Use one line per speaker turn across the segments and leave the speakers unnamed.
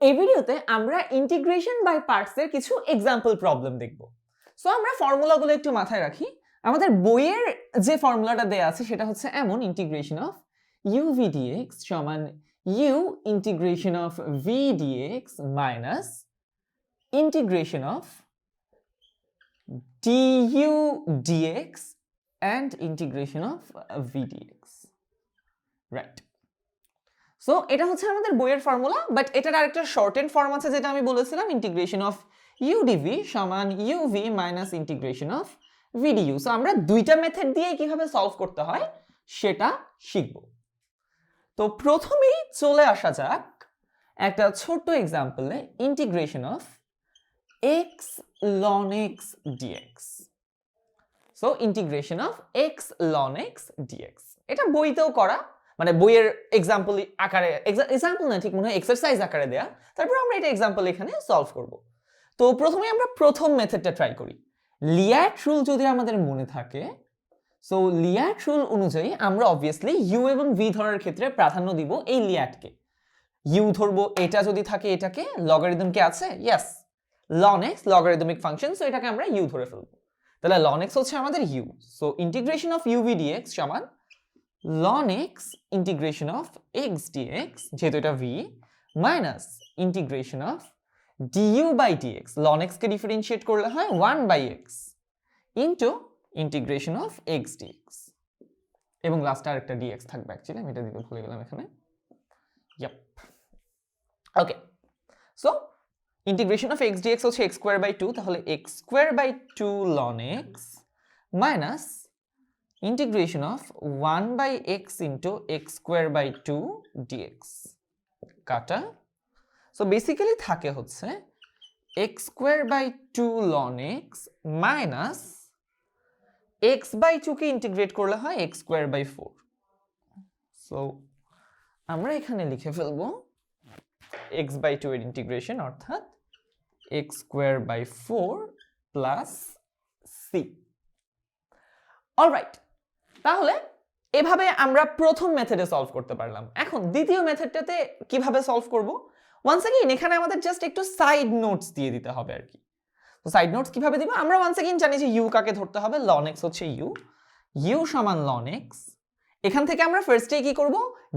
এই ভিডিওতে আমরা ইন্টিগ্রেশন বাই পার্টস এর কিছু এক্সাম্পল প্রবলেম দেখব। সো আমরা ফর্মুলাগুলো একটু মাথায় রাখি। আমাদের বইয়ের যে ফর্মুলাটা দেয়া আছে সেটা হচ্ছে এমন, ইন্টিগ্রেশন অফ uv dx সমান u integration of v dx minus integration of du dx and integration of v dx, right? So এটা হচ্ছে আমাদের বইয়ের ফর্মুলা, বাট এটার আরেকটা শর্টেন্ড ফর্ম আছে যেটা আমি বলেছিলাম, ইন্টিগ্রেশন অফ u dv সমান uv minus integration of v du। So আমরা দুইটা মেথড দিয়ে কিভাবে সলভ করতে হয় সেটা শিখব। তো প্রথমেই চলে আসা যাক একটা ছোট্ট এক্সাম্পলে, integration of x ln x dx। So integration of x ln x dx, এটা বইতেও করা, মানে বইয়ের এক্সাম্পল আকারে, এক্সাম্পল না ঠিক মনে হয় এক্সারসাইজ আকারে দেয়া, তারপর আমরা এটা এক্সাম্পল এখানে সলভ করব। তো প্রথমে আমরা প্রথম মেথডটা ট্রাই করি। লিয়ার্ট রুল যদি আমাদের মনে থাকে, সো লিয়ার্ট রুল অনুযায়ী আমরা অবভিয়াসলি ইউ এবং ভি ধরার ক্ষেত্রে প্রাধান্য দিব এই লিয়ার্টকে। ইউ ধরবো, এটা যদি থাকে এটাকে, লগারিদম কে আছে, yes ln x logarithmic function, so এটাকে আমরা ইউ ধরে ফেলবো। তাহলে ln x হচ্ছে আমাদের u, so integration of uv dx সমান ln x integration of x dx, যেহেতু এটা v, minus integration of du by dx, ln x কে ডিফারেন্সিয়েট করলে হয় 1 by x into integration of x dx, এবং লাস্টে আরেকটা dx থাকবে, অ্যাকচুয়ালি আমি এটা দিতে ভুলে গেলাম এখানে। Yup, okay. So integration of x dx হচ্ছে x স্কয়ার বাই 2, তাহলে x square by 2 ln x minus integration of 1 by x into x square by 2 dx কাটা। সো বেসিক্যালি থাকে হচ্ছে x square by 2 ln x minus x by 2 কে integrate করলে হয় x square by 4। So আমরা এখানে লিখে ফেলবো x বাই 2 এর ইন্টিগ্রেশন, অর্থাৎ x square by 4 plus c। Alright, তাহলে এভাবে আমরা প্রথম মেথডে সলভ করতে পারলাম। এখন দ্বিতীয় মেথডটাতে কিভাবে সলভ করব? ওয়ান্স अगेन এখানে আমাদের জাস্ট একটু সাইড নোটস দিয়ে দিতে হবে আর কি। তো সাইড নোটস কিভাবে দিব? আমরা ওয়ান্স अगेन জানি যে u কাকে ধরতে হবে, ln x হচ্ছে u সমান ln x। এখান থেকে আমরা ফার্স্টে কি করব,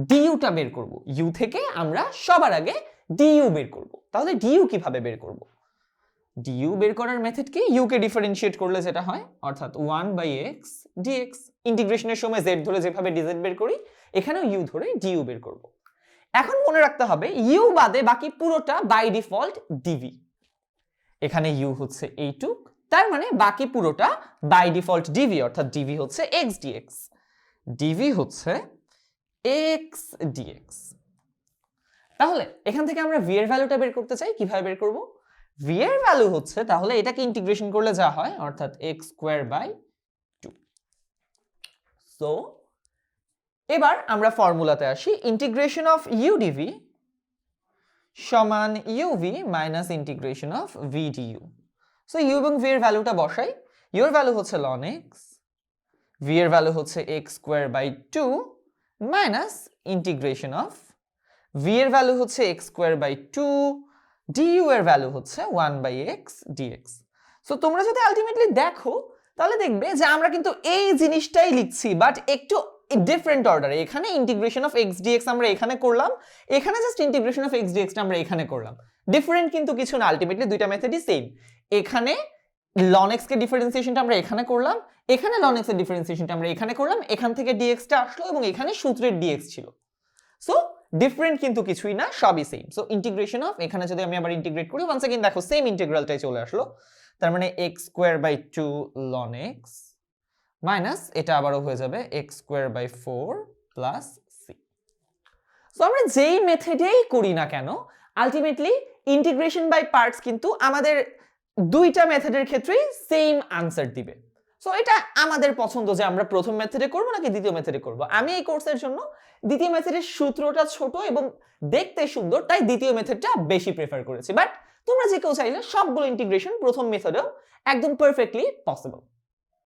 du টা বের করব। u থেকে আমরা সবার আগে du বের করব। তাহলে du কিভাবে বের করব? du বের করার মেথড কি, u কে ডিফারেন্সিয়েট করলে যেটা হয়, অর্থাৎ 1 বাই x dx। ইন্টিগ্রেশনের সময় z ধরে যেভাবে dz বের করি, এখানেও u ধরে du বের করব। এখন মনে রাখতে হবে u বাদে বাকি পুরোটা বাই ডিফল্ট dv। এখানে u হচ্ছে এইটুক, তার মানে বাকি পুরোটা বাই ডিফল্ট dv, অর্থাৎ dv হচ্ছে x dx, dv হচ্ছে x dx। তাহলে এখান থেকে আমরা v এর ভ্যালুটা বের করতে চাই, কিভাবে বের করব? v এর ভ্যালু হচ্ছে, তাহলে এটাকে ইন্টিগ্রেশন করলে যা হয়, অর্থাৎ x স্কয়ার বাই 2। সো এবার আমরা ফর্মুলাতে আসি, ইন্টিগ্রেশন অফ u dv সমান uv minus integration of v du। So u এবং v এর ভ্যালুটা বসাই। u এর ভ্যালু হচ্ছে ln x, v এর ভ্যালু হচ্ছে x square by 2 minus integration of v এর ভ্যালু হচ্ছে x স্কয়ার বাই 2, du এর ভ্যালু হচ্ছে 1 বাই x dx। সো তোমরা যদি আলটিমেটলি দেখো তাহলে দেখবে যে আমরা কিন্তু এই জিনিসটাই লিখছি, বাট একটু ডিফারেন্ট অর্ডারে। এখানে ইন্টিগ্রেশন অফ x dx আমরা এখানে করলাম, এখানে just integration of x dx টা আমরা এখানে করলাম। ডিফারেন্ট কিন্তু কিছু না, আলটিমেটলি দুইটা মেথডই সেম। এখানে ln x কে ডিফারেন্সিয়েশনটা আমরা এখানে করলাম, এখানে ln x এর ডিফারেন্সিয়েশনটা আমরা এখানে করলাম, এখান থেকে dx টা আসলো এবং এখানে সূত্রের dx ছিল। সো ডিফারেন্ট কিন্তু কিছুই না, সবই সেম। সো ইন্টিগ্রেশন অফ, এখানে যদি আমি আবার ইন্টিগ্রেট করি, ওয়ান্স अगेन দেখো সেম ইন্টিগ্রালটাই চলে আসলো, তার মানে x square by 2 ln x minus এটা আবারও হয়ে যাবে x square by 4 plus c। So আমরা যেই মেথডেই করি না কেন, আলটিমেটলি ইন্টিগ্রেশন বাই পার্টস কিন্তু আমাদের দুইটা মেথডের ক্ষেত্রেই সেম আনসার দিবে। সো এটা আমাদের পছন্দ যে আমরা প্রথম মেথডে করব নাকি দ্বিতীয় মেথডে করব। আমি এই কোর্সের জন্য দ্বিতীয় মেথডের সূত্রটা ছোট এবং দেখতে সুন্দর, তাই দ্বিতীয় মেথডটা বেশি প্রেফার করেছি। বাট তোমরা যে কেউ চাইলে সবগুলো ইন্টিগ্রেশন প্রথম মেথডেও একদম পারফেক্টলি পসিবল।